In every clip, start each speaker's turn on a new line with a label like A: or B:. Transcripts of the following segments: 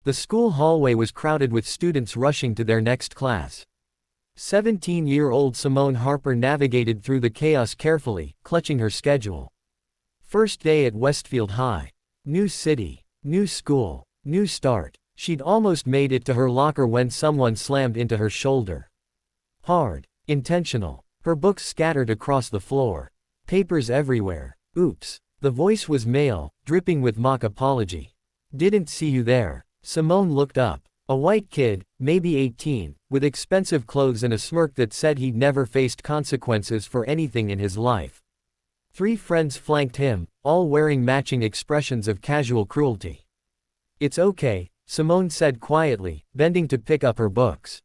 A: The school hallway was crowded with students rushing to their next class. 17-year-old Simone Harper navigated through the chaos carefully, clutching her schedule. First day at Westfield High. New city, new school, new start. She'd almost made it to her locker when someone slammed into her shoulder. Hard, intentional. Her books scattered across the floor. Papers everywhere. Oops. The voice was male, dripping with mock apology. Didn't see you there. Simone looked up. A white kid, maybe 18, with expensive clothes and a smirk that said he'd never faced consequences for anything in his life. 3 friends flanked him, all wearing matching expressions of casual cruelty. It's okay, Simone said quietly, bending to pick up her books.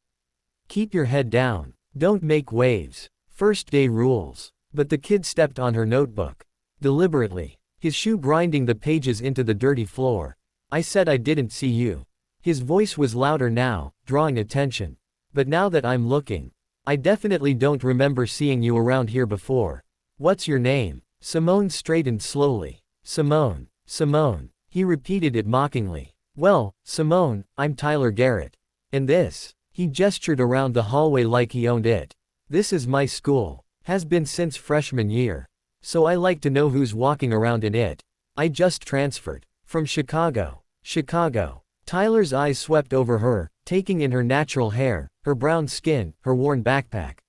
A: Keep your head down. Don't make waves. First day rules. But the kid stepped on her notebook. Deliberately. His shoe grinding the pages into the dirty floor. I said I didn't see you. His voice was louder now, drawing attention. But now that I'm looking, I definitely don't remember seeing you around here before. What's your name? Simone straightened slowly. Simone. Simone. He repeated it mockingly. Well, Simone, I'm Tyler Garrett. And this? He gestured around the hallway like he owned it. This is my school. Has been since freshman year. So I like to know who's walking around in it. I just transferred. From Chicago. Chicago. Tyler's eyes swept over her, taking in her natural hair, her brown skin, her worn backpack.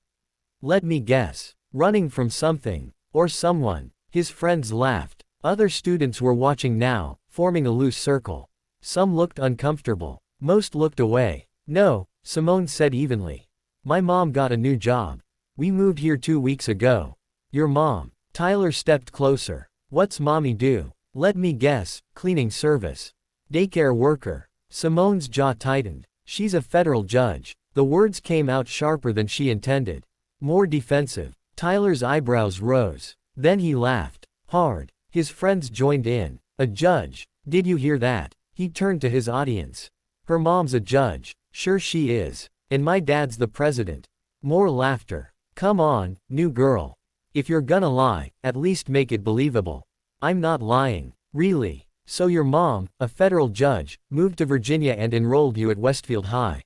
A: Let me guess. Running from something. Or someone. His friends laughed. Other students were watching now, forming a loose circle. Some looked uncomfortable. Most looked away. No, Simone said evenly. My mom got a new job. We moved here 2 weeks ago. Your mom. Tyler stepped closer. What's mommy do? Let me guess, cleaning service. Daycare worker. Simone's jaw tightened. She's a federal judge. The words came out sharper than she intended. More defensive. Tyler's eyebrows rose. Then he laughed. Hard. His friends joined in. A judge. Did you hear that? He turned to his audience. Her mom's a judge. Sure she is. And my dad's the president. More laughter. Come on, new girl. If you're gonna lie, at least make it believable. I'm not lying. Really. So your mom, a federal judge, moved to Virginia and enrolled you at Westfield High.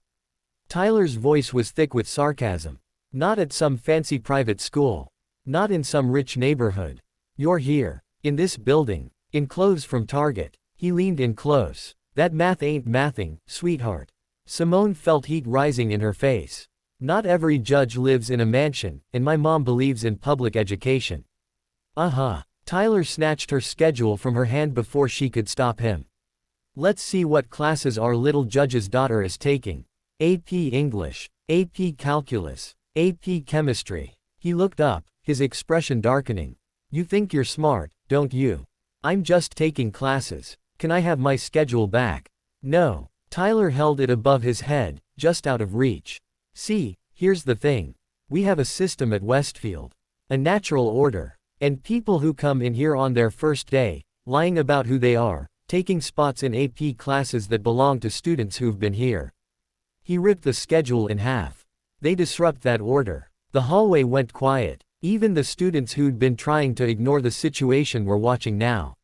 A: Tyler's voice was thick with sarcasm. Not at some fancy private school. Not in some rich neighborhood. You're here. In this building. In clothes from Target. He leaned in close. That math ain't mathing, sweetheart. Simone felt heat rising in her face. Not every judge lives in a mansion, and my mom believes in public education. Tyler snatched her schedule from her hand before she could stop him. Let's see what classes our little judge's daughter is taking. AP English, AP Calculus, AP Chemistry. He looked up, his expression darkening. You think you're smart, don't you? I'm just taking classes. Can I have my schedule back? No. Tyler held it above his head, just out of reach. See, here's the thing. We have a system at Westfield. A natural order. And people who come in here on their first day, lying about who they are, taking spots in AP classes that belong to students who've been here. He ripped the schedule in half. They disrupt that order. The hallway went quiet. Even the students who'd been trying to ignore the situation were watching now.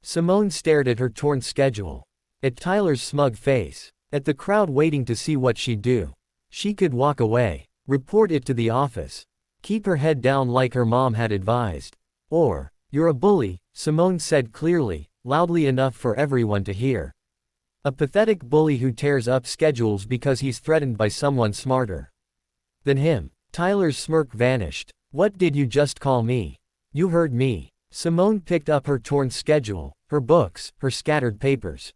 A: Simone stared at her torn schedule. At Tyler's smug face. At the crowd waiting to see what she'd do. She could walk away. Report it to the office. Keep her head down like her mom had advised. Or, you're a bully, Simone said clearly, loudly enough for everyone to hear. A pathetic bully who tears up schedules because he's threatened by someone smarter than him. Tyler's smirk vanished. What did you just call me? You heard me. Simone picked up her torn schedule, her books, her scattered papers.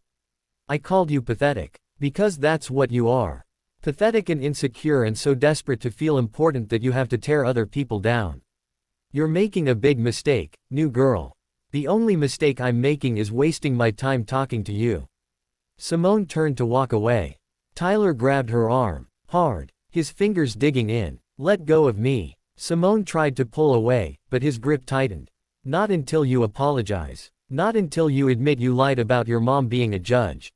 A: I called you pathetic. Because that's what you are. Pathetic and insecure and so desperate to feel important that you have to tear other people down. You're making a big mistake, new girl. The only mistake I'm making is wasting my time talking to you. Simone turned to walk away. Tyler grabbed her arm. Hard. His fingers digging in. Let go of me. Simone tried to pull away, but his grip tightened. Not until you apologize. Not until you admit you lied about your mom being a judge.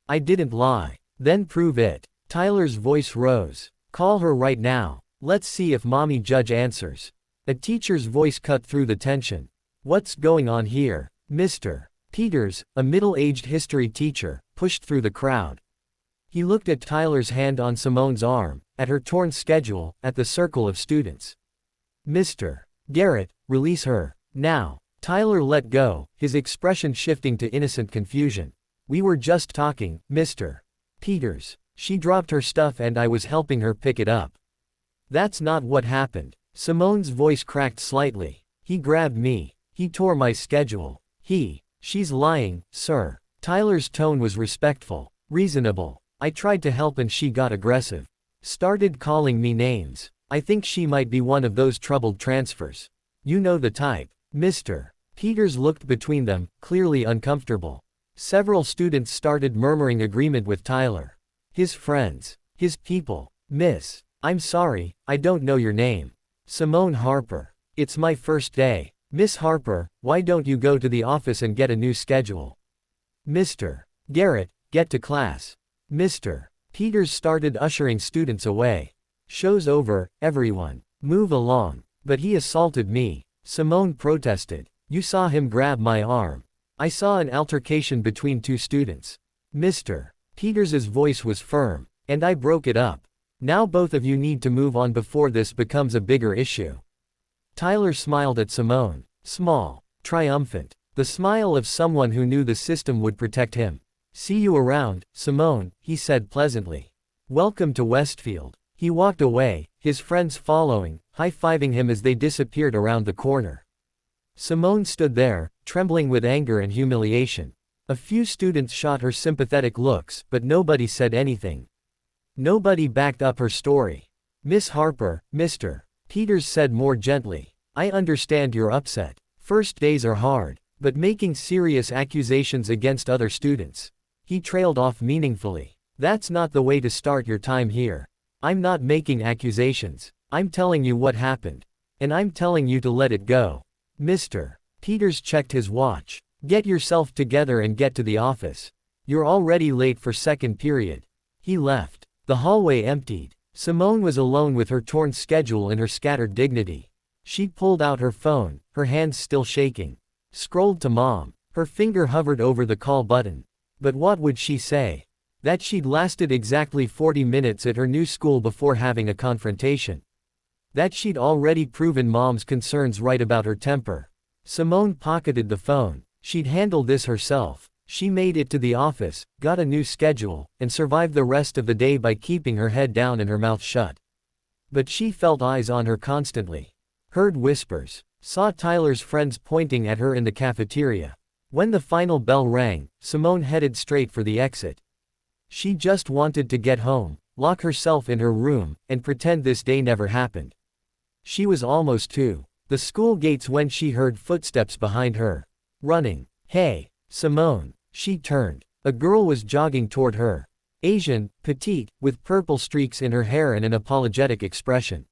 A: I didn't lie. Then prove it. Tyler's voice rose. Call her right now. Let's see if mommy judge answers. A teacher's voice cut through the tension. What's going on here? Mr. Peters, a middle-aged history teacher, pushed through the crowd. He looked at Tyler's hand on Simone's arm, at her torn schedule, at the circle of students. Mr. Garrett, release her. Now. Tyler let go, his expression shifting to innocent confusion. We were just talking, Mr. Peters. She dropped her stuff and I was helping her pick it up. That's not what happened. Simone's voice cracked slightly. He grabbed me. He tore my schedule. She's lying, sir. Tyler's tone was respectful, reasonable. I tried to help and she got aggressive. Started calling me names. I think she might be one of those troubled transfers. You know the type. Mr. Peters looked between them, clearly uncomfortable. Several students started murmuring agreement with Tyler. His friends. His people. Miss. I'm sorry, I don't know your name. Simone Harper. It's my first day. Miss Harper, why don't you go to the office and get a new schedule? Mr. Garrett, get to class. Mr. Peters started ushering students away. Show's over, everyone. Move along. But he assaulted me. Simone protested. You saw him grab my arm. I saw an altercation between two students. Mr. Peters's voice was firm. And I broke it up. Now both of you need to move on before this becomes a bigger issue. Tyler smiled at Simone. Small. Triumphant. The smile of someone who knew the system would protect him. See you around, Simone, he said pleasantly. Welcome to Westfield. He walked away, his friends following, high-fiving him as they disappeared around the corner. Simone stood there, trembling with anger and humiliation. A few students shot her sympathetic looks, but nobody said anything. Nobody backed up her story. Miss Harper, Mr. Peters said more gently. I understand you're upset. First days are hard, but making serious accusations against other students. He trailed off meaningfully. That's not the way to start your time here. I'm not making accusations. I'm telling you what happened. And I'm telling you to let it go. Mr. Peters checked his watch. Get yourself together and get to the office. You're already late for second period. He left. The hallway emptied. Simone was alone with her torn schedule and her scattered dignity. She pulled out her phone, her hands still shaking. Scrolled to Mom. Her finger hovered over the call button. But what would she say? That she'd lasted exactly 40 minutes at her new school before having a confrontation. That she'd already proven Mom's concerns right about her temper. Simone pocketed the phone. She'd handle this herself. She made it to the office, got a new schedule, and survived the rest of the day by keeping her head down and her mouth shut. But she felt eyes on her constantly. Heard whispers. Saw Tyler's friends pointing at her in the cafeteria. When the final bell rang, Simone headed straight for the exit. She just wanted to get home, lock herself in her room, and pretend this day never happened. She was almost to the school gates when she heard footsteps behind her. Running. Hey, Simone. She turned. A girl was jogging toward her. Asian, petite, with purple streaks in her hair and an apologetic expression.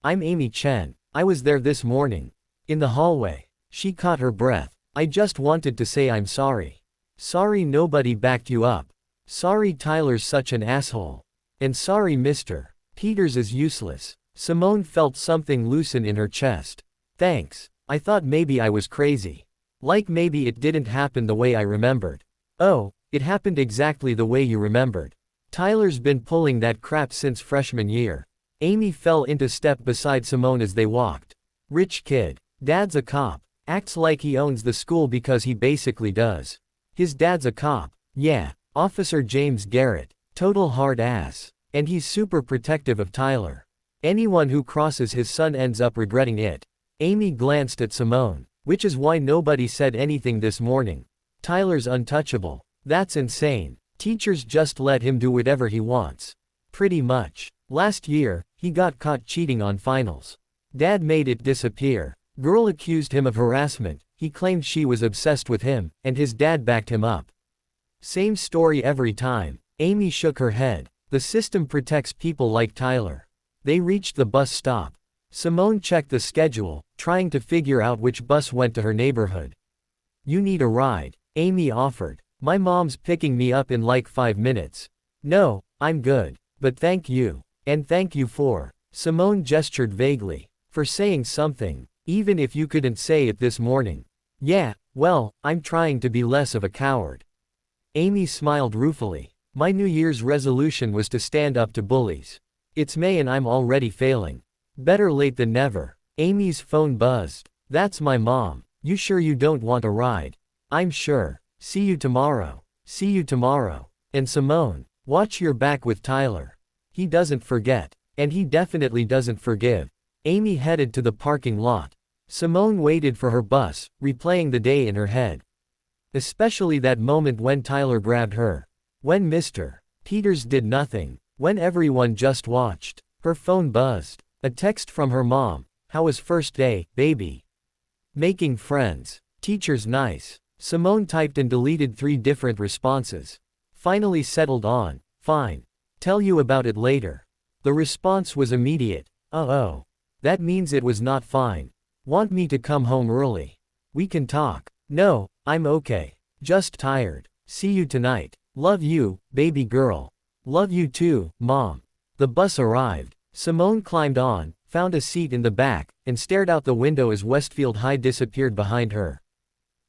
A: I'm Amy Chen. I was there this morning. In the hallway. She caught her breath. I just wanted to say I'm sorry. Sorry nobody backed you up. Sorry Tyler's such an asshole. And sorry Mr. Peters is useless. Simone felt something loosen in her chest. Thanks. I thought maybe I was crazy. Like maybe it didn't happen the way I remembered. Oh, it happened exactly the way you remembered. Tyler's been pulling that crap since freshman year. Amy fell into step beside Simone as they walked. Rich kid. Dad's a cop. Acts like he owns the school because he basically does. His dad's a cop. Yeah. Officer James Garrett. Total hard ass. And he's super protective of Tyler. Anyone who crosses his son ends up regretting it. Amy glanced at Simone. Which is why nobody said anything this morning. Tyler's untouchable. That's insane. Teachers just let him do whatever he wants. Pretty much. Last year, he got caught cheating on finals. Dad made it disappear. Girl accused him of harassment. He claimed she was obsessed with him, and his dad backed him up. Same story every time. Amy shook her head. The system protects people like Tyler. They reached the bus stop. Simone checked the schedule, trying to figure out which bus went to her neighborhood. You need a ride, Amy offered. My mom's picking me up in like 5 minutes. No, I'm good. But thank you. And thank you for. Simone gestured vaguely. For saying something, even if you couldn't say it this morning. Yeah, well, I'm trying to be less of a coward. Amy smiled ruefully. My New Year's resolution was to stand up to bullies. It's May and I'm already failing. Better late than never. Amy's phone buzzed. That's my mom. You sure you don't want a ride? I'm sure. See you tomorrow. See you tomorrow. And Simone, watch your back with Tyler. He doesn't forget. And he definitely doesn't forgive. Amy headed to the parking lot. Simone waited for her bus, replaying the day in her head. Especially that moment when Tyler grabbed her. When Mr. Peters did nothing. When everyone just watched. Her phone buzzed. A text from her mom. How was first day, baby? Making friends. Teacher's nice. Simone typed and deleted 3 different responses. Finally settled on, fine. Tell you about it later. The response was immediate. Oh. That means it was not fine. Want me to come home early? We can talk. No, I'm okay. Just tired. See you tonight. Love you, baby girl. Love you too, mom. The bus arrived. Simone climbed on, found a seat in the back, and stared out the window as Westfield High disappeared behind her.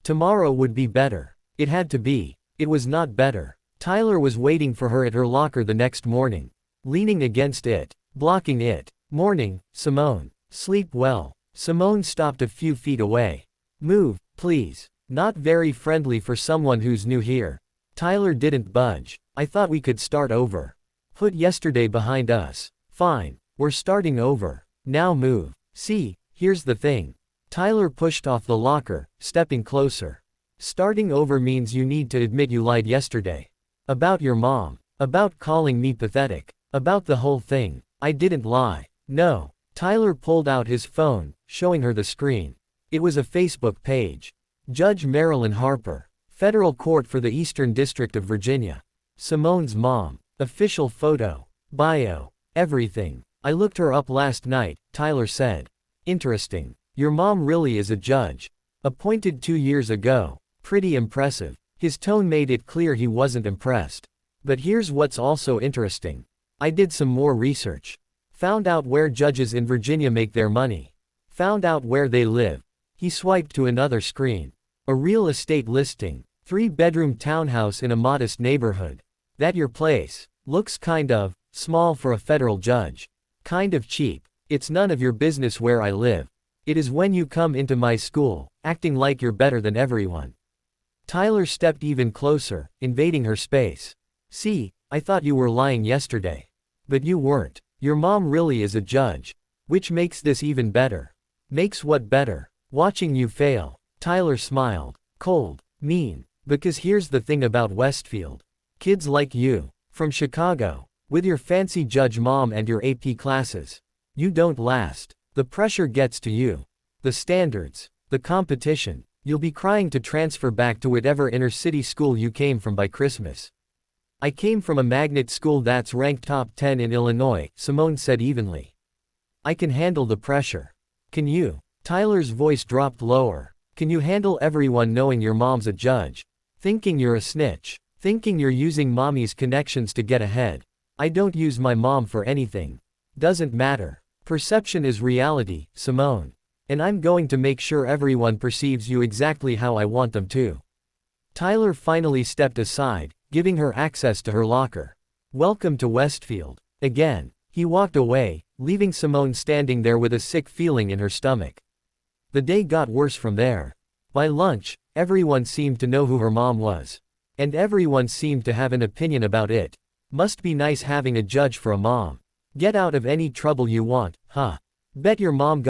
A: Tomorrow would be better. It had to be. It was not better. Tyler was waiting for her at her locker the next morning. Leaning against it. Blocking it. Morning, Simone. Sleep well. Simone stopped a few feet away. Move, please. Not very friendly for someone who's new here. Tyler didn't budge. I thought we could start over. Put yesterday behind us. Fine. We're starting over. Now move. See, here's the thing. Tyler pushed off the locker, stepping closer. Starting over means you need to admit you lied yesterday. About your mom. About calling me pathetic. About the whole thing. I didn't lie. No. Tyler pulled out his phone, showing her the screen. It was a Facebook page. Judge Marilyn Harper. Federal Court for the Eastern District of Virginia. Simone's mom. Official photo. Bio. Everything. I looked her up last night, Tyler said. Interesting. Your mom really is a judge. Appointed 2 years ago. Pretty impressive. His tone made it clear he wasn't impressed. But here's what's also interesting. I did some more research. Found out where judges in Virginia make their money. Found out where they live. He swiped to another screen. A real estate listing. 3-bedroom townhouse in a modest neighborhood. That your place? Looks kind of small for a federal judge. Kind of cheap. It's none of your business where I live. It is when you come into my school, acting like you're better than everyone. Tyler stepped even closer, invading her space. See, I thought you were lying yesterday. But you weren't. Your mom really is a judge. Which makes this even better. Makes what better? Watching you fail. Tyler smiled. Cold. Mean. Because here's the thing about Westfield. Kids like you. From Chicago. With your fancy judge mom and your AP classes. You don't last. The pressure gets to you. The standards. The competition. You'll be crying to transfer back to whatever inner city school you came from by Christmas. I came from a magnet school that's ranked top 10 in Illinois, Simone said evenly. I can handle the pressure. Can you? Tyler's voice dropped lower. Can you handle everyone knowing your mom's a judge? Thinking you're a snitch. Thinking you're using mommy's connections to get ahead. I don't use my mom for anything. Doesn't matter. Perception is reality, Simone. And I'm going to make sure everyone perceives you exactly how I want them to. Tyler finally stepped aside, giving her access to her locker. Welcome to Westfield. Again. He walked away, leaving Simone standing there with a sick feeling in her stomach. The day got worse from there. By lunch, everyone seemed to know who her mom was. And everyone seemed to have an opinion about it. Must be nice having a judge for a mom. Get out of any trouble you want, huh? Bet your mom got